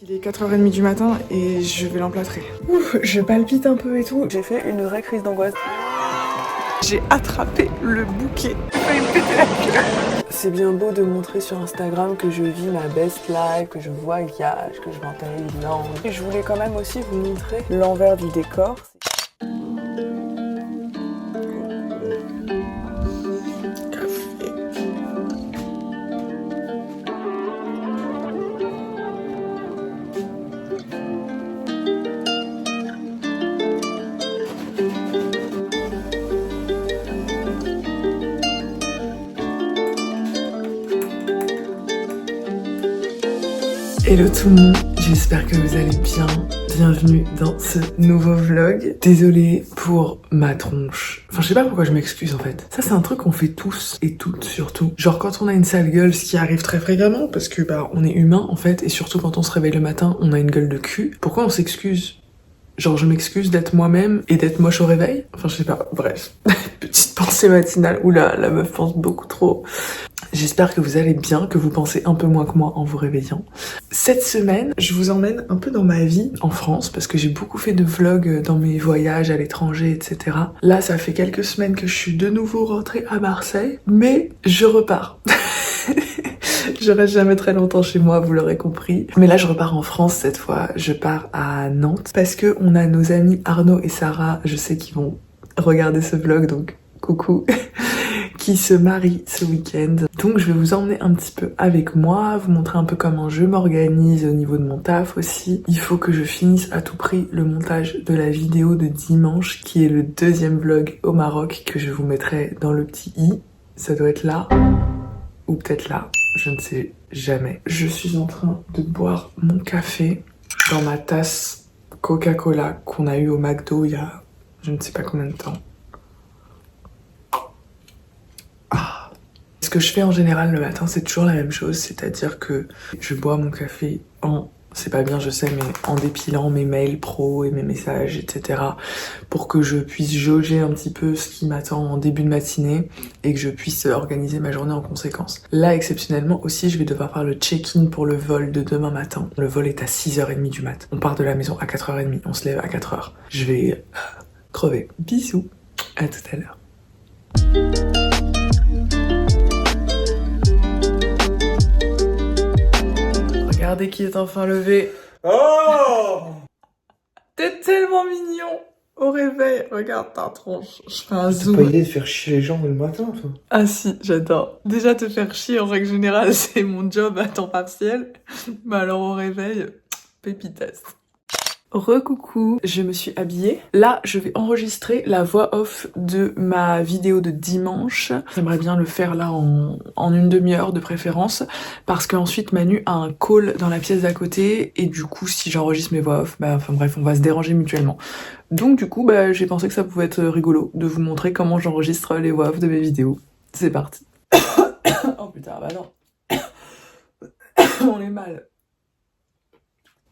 Il est 4h30 du matin et je vais l'emplâtrer. Ouf, je palpite un peu et tout. J'ai fait une vraie crise d'angoisse. J'ai attrapé le bouquet. C'est bien beau de montrer sur Instagram que je vis ma best life, que je voyage, que je vais en Thaïlande. Et je voulais quand même aussi vous montrer l'envers du décor. Hello tout le monde, j'espère que vous allez bien. Bienvenue dans ce nouveau vlog. Désolée pour ma tronche. Enfin, je sais pas pourquoi je m'excuse en fait. Ça, c'est un truc qu'on fait tous et toutes surtout. Genre quand on a une sale gueule, ce qui arrive très fréquemment parce que on est humain en fait, et surtout quand on se réveille le matin, on a une gueule de cul. Pourquoi on s'excuse? Genre je m'excuse d'être moi-même et d'être moche au réveil. Enfin je sais pas, bref. Petite pensée matinale. Oula, la meuf pense beaucoup trop. J'espère que vous allez bien, que vous pensez un peu moins que moi en vous réveillant. Cette semaine, je vous emmène un peu dans ma vie en France, parce que j'ai beaucoup fait de vlogs dans mes voyages à l'étranger, etc. Là, ça fait quelques semaines que je suis de nouveau rentrée à Marseille, mais je repars. Je reste jamais très longtemps chez moi, vous l'aurez compris. Mais là, je repars en France cette fois. Je pars à Nantes parce que on a nos amis Arnaud et Sarah, je sais qu'ils vont regarder ce vlog, donc coucou, qui se marient ce week-end. Donc je vais vous emmener un petit peu avec moi, vous montrer un peu comment je m'organise au niveau de mon taf aussi. Il faut que je finisse à tout prix le montage de la vidéo de dimanche, qui est le deuxième vlog au Maroc, que je vous mettrai dans le petit i. Ça doit être là, ou peut-être là. Je ne sais jamais. Je suis en train de boire mon café dans ma tasse Coca-Cola qu'on a eu au McDo il y a je ne sais pas combien de temps. Ah. Ce que je fais en général le matin, c'est toujours la même chose, c'est-à-dire que je bois mon café en, c'est pas bien je sais, mais en dépilant mes mails pro et mes messages, etc. pour que je puisse jauger un petit peu ce qui m'attend en début de matinée et que je puisse organiser ma journée en conséquence. Là, exceptionnellement aussi, je vais devoir faire le check-in pour le vol de demain matin. Le vol est à 6h30 du mat. On part de la maison à 4h30, on se lève à 4h. Je vais crever. Bisous, à tout à l'heure. Regardez qui est enfin levé. Oh! T'es tellement mignon. Au réveil, regarde ta tronche. Je fais un C'est zoom. pas l'idée de faire chier les gens le matin, toi. Ah si, j'adore. Déjà te faire chier en règle générale, c'est mon job à temps partiel. Mais alors au réveil, pépitasse. Recoucou, je me suis habillée. Là, je vais enregistrer la voix off de ma vidéo de dimanche. J'aimerais bien le faire là en une demi-heure de préférence, parce qu'ensuite Manu a un call dans la pièce d'à côté, et du coup, si j'enregistre mes voix off, enfin bref, on va se déranger mutuellement. Donc du coup, j'ai pensé que ça pouvait être rigolo de vous montrer comment j'enregistre les voix off de mes vidéos. C'est parti. Oh putain, bah non. On est mal.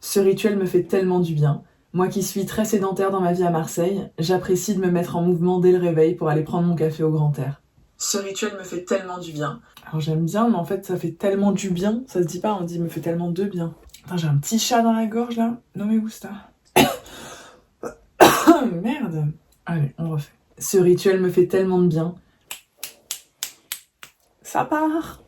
Ce rituel me fait tellement du bien. Moi qui suis très sédentaire dans ma vie à Marseille, j'apprécie de me mettre en mouvement dès le réveil pour aller prendre mon café au grand air. Ce rituel me fait tellement du bien. Alors j'aime bien, mais en fait ça fait tellement du bien. Ça se dit pas, on dit me fait tellement de bien. Attends, j'ai un petit chat dans la gorge là. Non mais gusta. Merde. Allez, on refait. Ce rituel me fait tellement de bien. Ça part.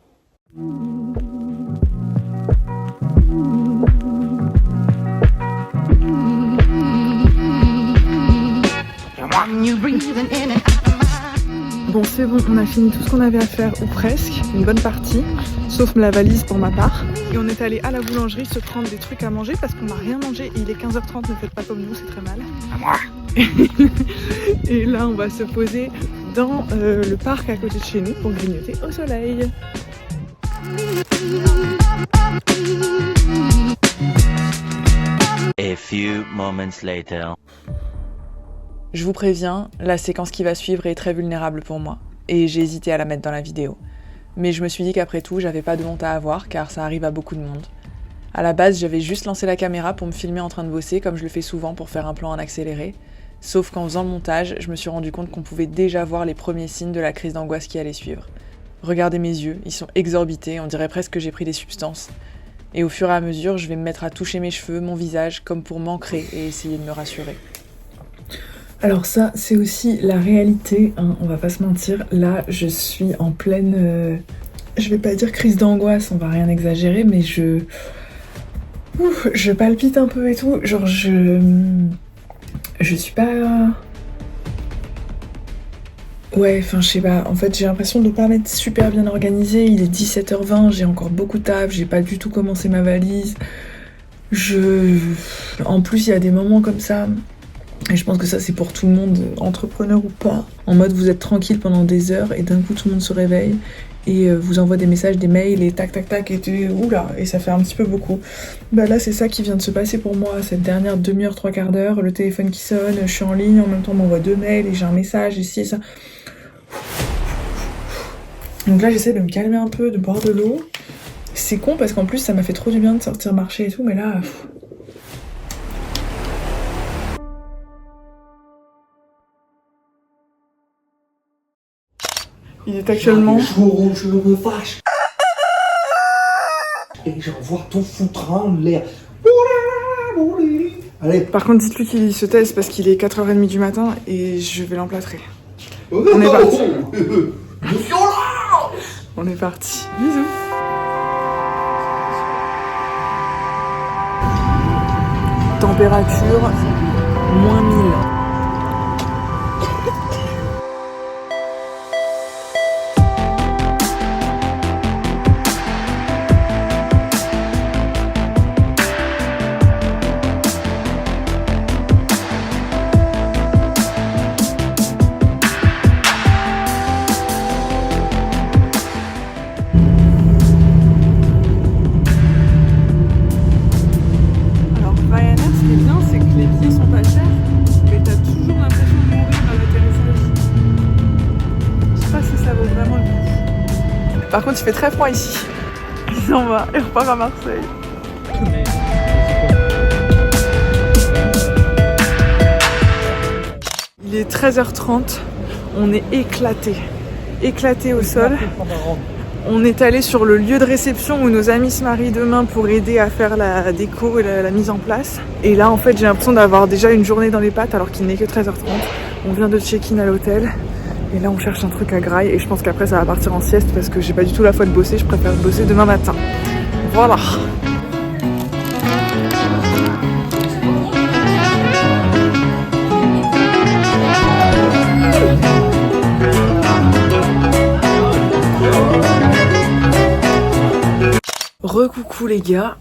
Bon, c'est bon, on a fini tout ce qu'on avait à faire, ou presque, une bonne partie, sauf la valise pour ma part. Et on est allé à la boulangerie se prendre des trucs à manger parce qu'on n'a rien mangé. Il est 15h30, ne faites pas comme nous, c'est très mal. À moi. Et là, on va se poser dans le parc à côté de chez nous pour grignoter au soleil. A few moments later. Je vous préviens, la séquence qui va suivre est très vulnérable pour moi, et j'ai hésité à la mettre dans la vidéo. Mais je me suis dit qu'après tout, j'avais pas de honte à avoir, car ça arrive à beaucoup de monde. À la base, j'avais juste lancé la caméra pour me filmer en train de bosser, comme je le fais souvent pour faire un plan en accéléré. Sauf qu'en faisant le montage, je me suis rendu compte qu'on pouvait déjà voir les premiers signes de la crise d'angoisse qui allait suivre. Regardez mes yeux, ils sont exorbités, on dirait presque que j'ai pris des substances. Et au fur et à mesure, je vais me mettre à toucher mes cheveux, mon visage, comme pour m'ancrer et essayer de me rassurer. Alors ça, c'est aussi la réalité, hein, on va pas se mentir. Là, je suis en pleine... je vais pas dire crise d'angoisse, on va rien exagérer, mais je palpite un peu et tout. Genre, je suis pas... Ouais, enfin, je sais pas. En fait, j'ai l'impression de pas m'être super bien organisée. Il est 17h20, j'ai encore beaucoup de taf, j'ai pas du tout commencé ma valise. En plus, il y a des moments comme ça... Et je pense que ça c'est pour tout le monde, entrepreneur ou pas. En mode vous êtes tranquille pendant des heures et d'un coup tout le monde se réveille et vous envoie des messages, des mails et tac tac tac et oula, et ça fait un petit peu beaucoup. Bah là c'est ça qui vient de se passer pour moi, cette dernière demi-heure, trois quarts d'heure, le téléphone qui sonne, je suis en ligne, en même temps on m'envoie 2 mails et j'ai un message ici et ça. Donc là j'essaie de me calmer un peu, de boire de l'eau. C'est con parce qu'en plus ça m'a fait trop du bien de sortir marcher et tout, mais là... Il est actuellement... Les jours où je me fâche. Et j'envoie ton foutre en l'air. Allez. Par contre, dites-lui qu'il se taise parce qu'il est 4h30 du matin et je vais l'emplâtrer. On est parti. Violence. On est parti. Bisous. Température, -1000. Par contre, il fait très froid ici. Il s'en va, il repart à Marseille. Il est 13h30, on est éclaté au sol. On est allé sur le lieu de réception où nos amis se marient demain pour aider à faire la déco et la mise en place. Et là, en fait, j'ai l'impression d'avoir déjà une journée dans les pattes alors qu'il n'est que 13h30. On vient de check-in à l'hôtel. Et là on cherche un truc à graille et je pense qu'après ça va partir en sieste parce que j'ai pas du tout la foi de bosser, je préfère bosser demain matin. Voilà. Recoucou les gars,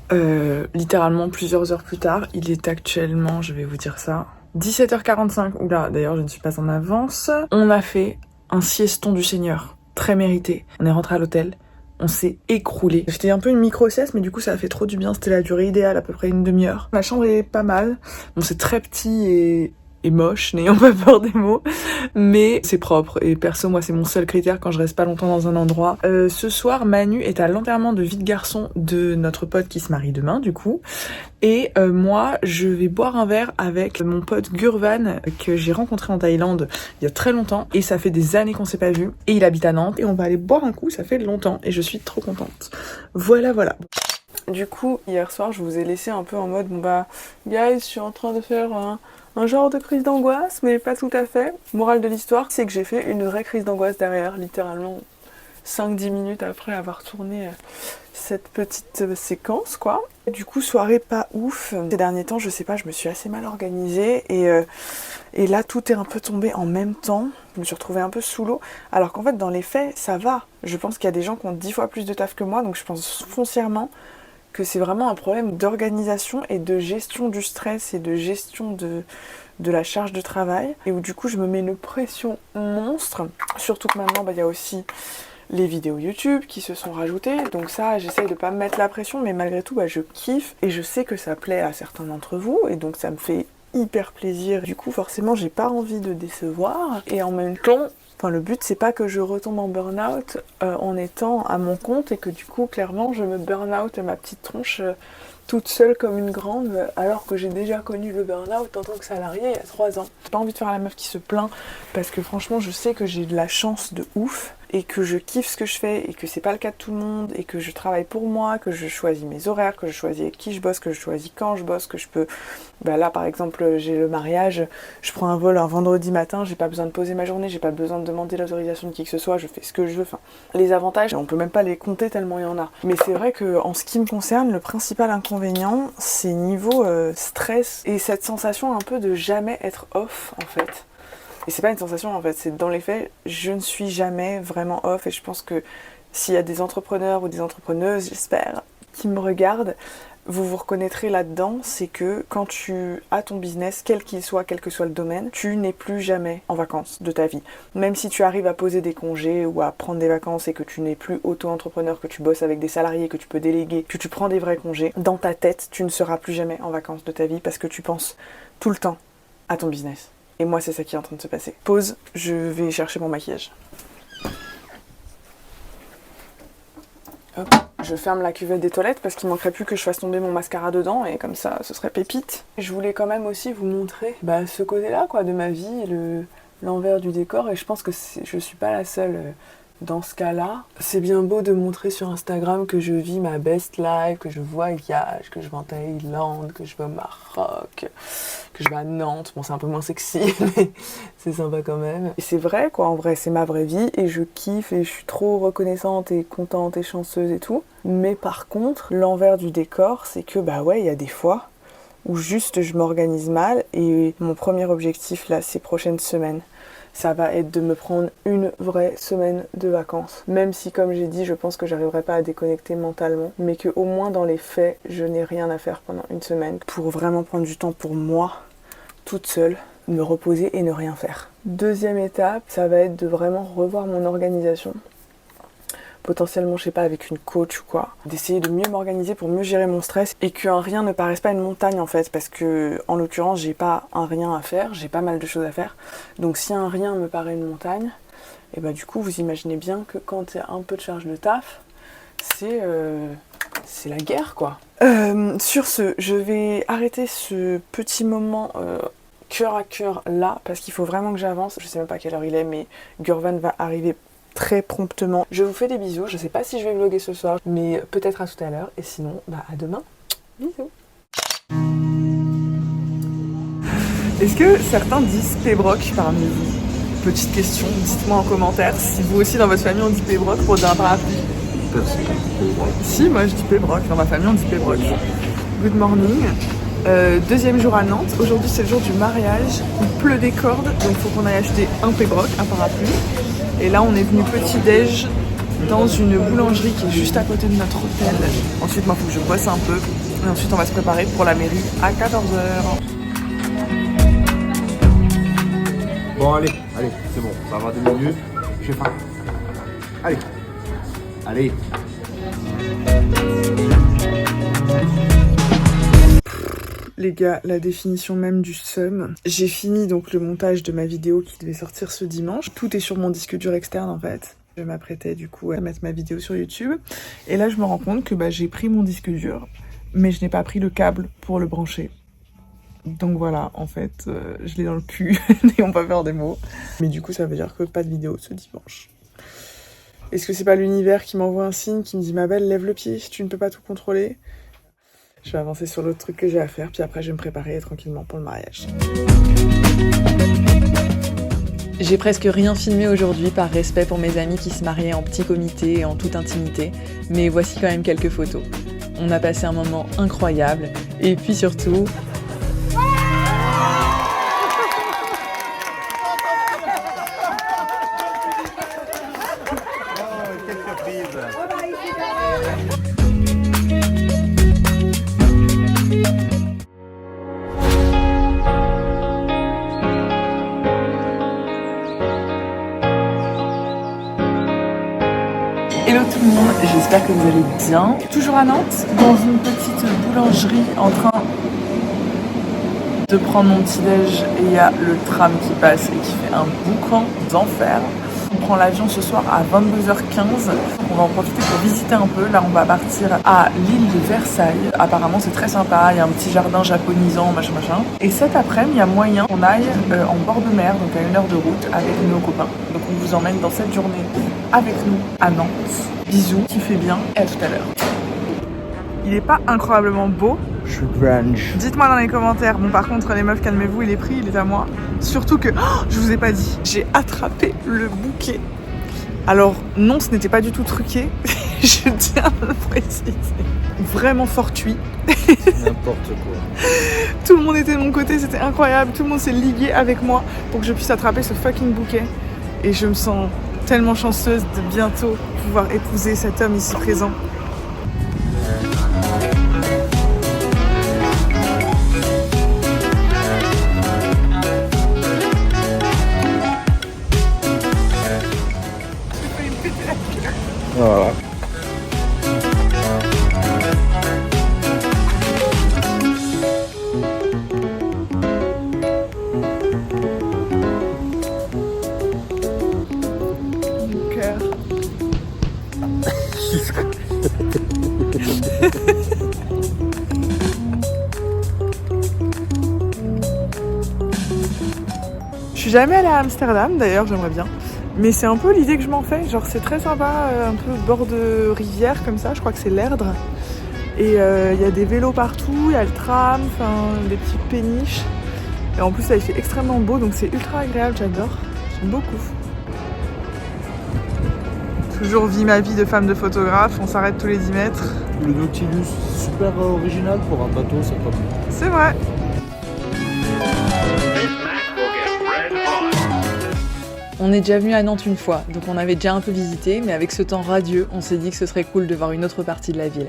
littéralement plusieurs heures plus tard, il est actuellement, je vais vous dire ça, 17h45, oula, d'ailleurs je ne suis pas en avance. On a fait un sieston du Seigneur, très mérité. On est rentré à l'hôtel, on s'est écroulé. C'était un peu une micro-sieste, mais du coup ça a fait trop du bien, c'était la durée idéale, à peu près une demi-heure. La chambre est pas mal, bon c'est très petit et moche, n'ayant pas peur des mots, mais c'est propre et perso moi c'est mon seul critère quand je reste pas longtemps dans un endroit. Ce soir Manu est à l'enterrement de vie de garçon de notre pote qui se marie demain du coup, et moi je vais boire un verre avec mon pote Gurvan que j'ai rencontré en Thaïlande il y a très longtemps et ça fait des années qu'on s'est pas vu et il habite à Nantes et on va aller boire un coup, ça fait longtemps et je suis trop contente. Voilà. Du coup hier soir je vous ai laissé un peu en mode bon bah guys je suis en train de faire un genre de crise d'angoisse, mais pas tout à fait. Morale de l'histoire, c'est que j'ai fait une vraie crise d'angoisse derrière, littéralement 5-10 minutes après avoir tourné cette petite séquence, quoi. Du coup, soirée pas ouf. Ces derniers temps, je sais pas, je me suis assez mal organisée et là, tout est un peu tombé en même temps. Je me suis retrouvée un peu sous l'eau, alors qu'en fait, dans les faits, ça va. Je pense qu'il y a des gens qui ont 10 fois plus de taf que moi, donc je pense foncièrement que c'est vraiment un problème d'organisation et de gestion du stress et de gestion de la charge de travail, et où du coup je me mets une pression monstre, surtout que maintenant il y a aussi les vidéos YouTube qui se sont rajoutées, donc ça j'essaye de pas me mettre la pression, mais malgré tout je kiffe et je sais que ça plaît à certains d'entre vous et donc ça me fait hyper plaisir. Du coup forcément j'ai pas envie de décevoir et en même temps le but c'est pas que je retombe en burn-out en étant à mon compte et que du coup clairement je me burn-out ma petite tronche toute seule comme une grande alors que j'ai déjà connu le burn-out en tant que salarié il y a 3 ans. J'ai pas envie de faire la meuf qui se plaint parce que franchement je sais que j'ai de la chance de ouf et que je kiffe ce que je fais et que c'est pas le cas de tout le monde et que je travaille pour moi, que je choisis mes horaires, que je choisis avec qui je bosse, que je choisis quand je bosse, que je peux... là par exemple j'ai le mariage, je prends un vol un vendredi matin, j'ai pas besoin de poser ma journée, j'ai pas besoin de demander l'autorisation de qui que ce soit, je fais ce que je veux. Enfin, les avantages, on peut même pas les compter tellement il y en a. Mais c'est vrai que en ce qui me concerne, le principal inconvénient, c'est niveau stress et cette sensation un peu de jamais être off en fait. Et c'est pas une sensation en fait, c'est dans les faits, je ne suis jamais vraiment off et je pense que s'il y a des entrepreneurs ou des entrepreneuses, j'espère, qui me regardent, vous vous reconnaîtrez là-dedans, c'est que quand tu as ton business, quel qu'il soit, quel que soit le domaine, tu n'es plus jamais en vacances de ta vie. Même si tu arrives à poser des congés ou à prendre des vacances et que tu n'es plus auto-entrepreneur, que tu bosses avec des salariés, que tu peux déléguer, que tu prends des vrais congés, dans ta tête, tu ne seras plus jamais en vacances de ta vie parce que tu penses tout le temps à ton business. Et moi, c'est ça qui est en train de se passer. Pause, je vais chercher mon maquillage. Hop, je ferme la cuvette des toilettes parce qu'il manquerait plus que je fasse tomber mon mascara dedans et comme ça, ce serait pépite. Je voulais quand même aussi vous montrer ce côté-là quoi, de ma vie, l'envers du décor et je pense que je suis pas la seule dans ce cas-là. C'est bien beau de montrer sur Instagram que je vis ma best life, que je voyage, que je vais en Thaïlande, que je vais au Maroc, que je vais à Nantes. Bon, c'est un peu moins sexy, mais c'est sympa quand même. Et c'est vrai, quoi, en vrai, c'est ma vraie vie et je kiffe et je suis trop reconnaissante et contente et chanceuse et tout. Mais par contre, l'envers du décor, c'est que, il y a des fois où juste je m'organise mal et mon premier objectif, là, ces prochaines semaines, ça va être de me prendre une vraie semaine de vacances. Même si, comme j'ai dit, je pense que j'arriverai pas à déconnecter mentalement, mais que au moins dans les faits, je n'ai rien à faire pendant une semaine pour vraiment prendre du temps pour moi, toute seule, me reposer et ne rien faire. Deuxième étape, ça va être de vraiment revoir mon organisation. Potentiellement, je sais pas, avec une coach ou quoi. D'essayer de mieux m'organiser pour mieux gérer mon stress et qu'un rien ne paraisse pas une montagne en fait. Parce que, en l'occurrence, j'ai pas un rien à faire, j'ai pas mal de choses à faire. Donc si un rien me paraît une montagne, et du coup, vous imaginez bien que quand il y a un peu de charge de taf, c'est la guerre quoi. Sur ce, je vais arrêter ce petit moment cœur à cœur là, parce qu'il faut vraiment que j'avance. Je sais même pas à quelle heure il est, mais Gurvan va arriver très promptement. Je vous fais des bisous, je sais pas si je vais vlogger ce soir, mais peut-être à tout à l'heure, et sinon, à demain. Bisous. Est-ce que certains disent Pébroc parmi vous? Petite question, dites-moi en commentaire si vous aussi dans votre famille on dit Pébroc pour dire un parapluie. Si, moi je dis Pébroc, dans ma famille on dit Pébroc. Good morning. Deuxième jour à Nantes, aujourd'hui c'est le jour du mariage, il pleut des cordes, donc il faut qu'on aille acheter un Pébroc, un parapluie. Et là on est venu petit-déj dans une boulangerie qui est juste à côté de notre hôtel. Ensuite moi il faut que je bosse un peu, et ensuite on va se préparer pour la mairie à 14h. Bon, allez, c'est bon, ça va 2 minutes, j'ai faim. Allez. Les gars, la définition même du seum. J'ai fini donc le montage de ma vidéo qui devait sortir ce dimanche. Tout est sur mon disque dur externe en fait. Je m'apprêtais du coup à mettre ma vidéo sur YouTube. Et là je me rends compte que j'ai pris mon disque dur, mais je n'ai pas pris le câble pour le brancher. Donc voilà, en fait, je l'ai dans le cul, n'ayons pas peur des mots. Mais du coup ça veut dire que pas de vidéo ce dimanche. Est-ce que c'est pas l'univers qui m'envoie un signe, qui me dit « Ma belle, lève le pied, tu ne peux pas tout contrôler ?» Je vais avancer sur l'autre truc que j'ai à faire, puis après je vais me préparer tranquillement pour le mariage. J'ai presque rien filmé aujourd'hui par respect pour mes amis qui se mariaient en petit comité et en toute intimité, mais voici quand même quelques photos. On a passé un moment incroyable, et puis surtout... Hello tout le monde, j'espère que vous allez bien. Toujours à Nantes, dans une petite boulangerie en train de prendre mon petit déj et il y a le tram qui passe et qui fait un boucan d'enfer. Donc prend l'avion ce soir à 22h15. On va en profiter pour visiter un peu. Là, on va partir à l'île de Versailles. Apparemment, c'est très sympa. Il y a un petit jardin japonisant, machin. Et cet après-midi, il y a moyen qu'on aille en bord de mer, donc à 1 heure de route, avec nos copains. Donc, on vous emmène dans cette journée avec nous à Nantes. Bisous, kiffez bien et à tout à l'heure. Il est pas incroyablement beau. Je suis grunge. Dites-moi dans les commentaires. Bon, par contre, les meufs, calmez-vous, il est pris, il est à moi. Surtout que, je vous ai pas dit, j'ai attrapé le bouquet. Alors, non, ce n'était pas du tout truqué. Je tiens à le préciser. Vraiment fortuit. N'importe quoi. Tout le monde était de mon côté, c'était incroyable. Tout le monde s'est ligué avec moi pour que je puisse attraper ce fucking bouquet. Et je me sens tellement chanceuse de bientôt pouvoir épouser cet homme ici présent. Voilà. Mon cœur. Je suis jamais allée à Amsterdam, d'ailleurs, j'aimerais bien. Mais c'est un peu l'idée que je m'en fais. Genre, c'est très sympa, un peu bord de rivière comme ça. Je crois que c'est l'Erdre. Et il y a des vélos partout, il y a le tram, des petites péniches. Et en plus, là, il fait extrêmement beau, donc c'est ultra agréable, j'adore. J'aime beaucoup. Toujours vie ma vie de femme de photographe, on s'arrête tous les 10 mètres. Le Nautilus, super original pour un bateau, c'est comme. C'est vrai. On est déjà venu à Nantes une fois, donc on avait déjà un peu visité, mais avec ce temps radieux, on s'est dit que ce serait cool de voir une autre partie de la ville.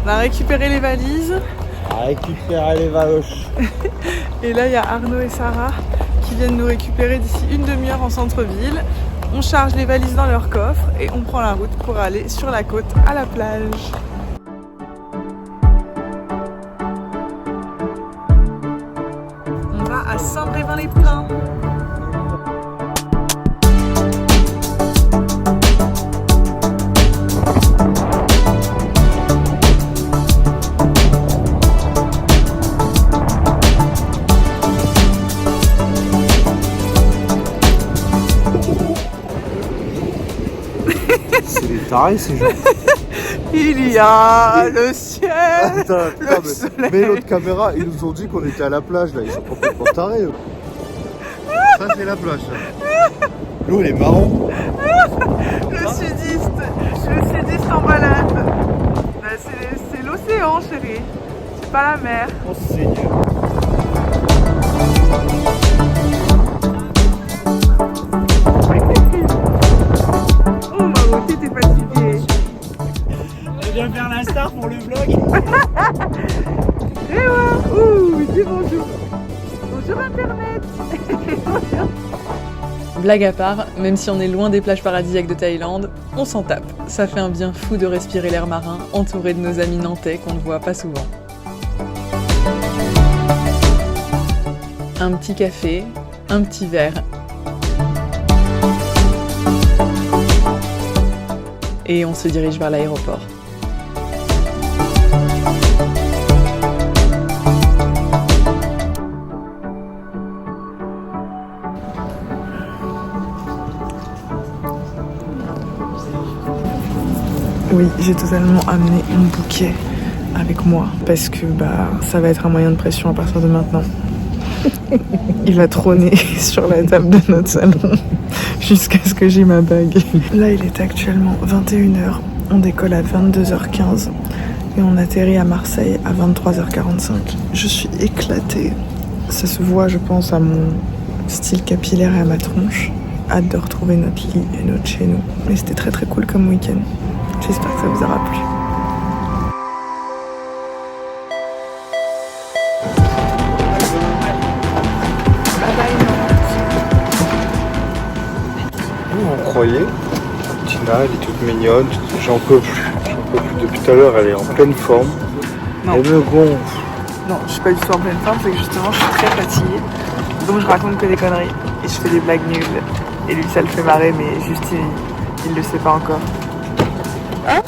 On a récupéré les valises. À récupérer les valoches. Et là, il y a Arnaud et Sarah qui viennent nous récupérer d'ici une demi-heure en centre-ville. On charge les valises dans leur coffre et on prend la route pour aller sur la côte à la plage. On va à Saint-Brévin-les-Pins. C'est des tarés ces gens. Il y a le ciel, Attends, le soleil. mais l'autre caméra, ils nous ont dit qu'on était à la plage là, ils sont complètement tarés. Eux. Ça c'est la plage. Ça. L'eau elle est marron. Le sudiste en balade. Bah, c'est l'océan, chérie. C'est pas la mer. Oh Seigneur. Oh ma beauté, t'es fatiguée. Je viens faire la star pour le vlog. Et ouais. Ouh, dis bonjour. Bonjour Internet. Blague à part, même si on est loin des plages paradisiaques de Thaïlande, on s'en tape. Ça fait un bien fou de respirer l'air marin, entouré de nos amis nantais qu'on ne voit pas souvent. Un petit café, un petit verre. Et on se dirige vers l'aéroport. Oui, j'ai totalement amené mon bouquet avec moi parce que ça va être un moyen de pression à partir de maintenant. Il va trôner sur la table de notre salon jusqu'à ce que j'ai ma bague. Là, il est actuellement 21h On décolle à 22h15 et on atterrit à Marseille à 23h45. Je suis éclatée. Ça se voit, je pense, à mon style capillaire et à ma tronche. Hâte de retrouver notre lit et notre chez nous. Mais c'était très très cool comme week-end. J'espère que ça vous aura plu. On croyait. Tina, elle est toute mignonne. J'en peux plus. Depuis tout à l'heure, elle est en pleine forme. Non. Elle me gonfle. Non, je suis pas du tout en pleine forme, c'est que justement je suis très fatiguée. Donc je raconte que des conneries et je fais des blagues nulles. Et lui ça le fait marrer mais juste il le sait pas encore. Hein ?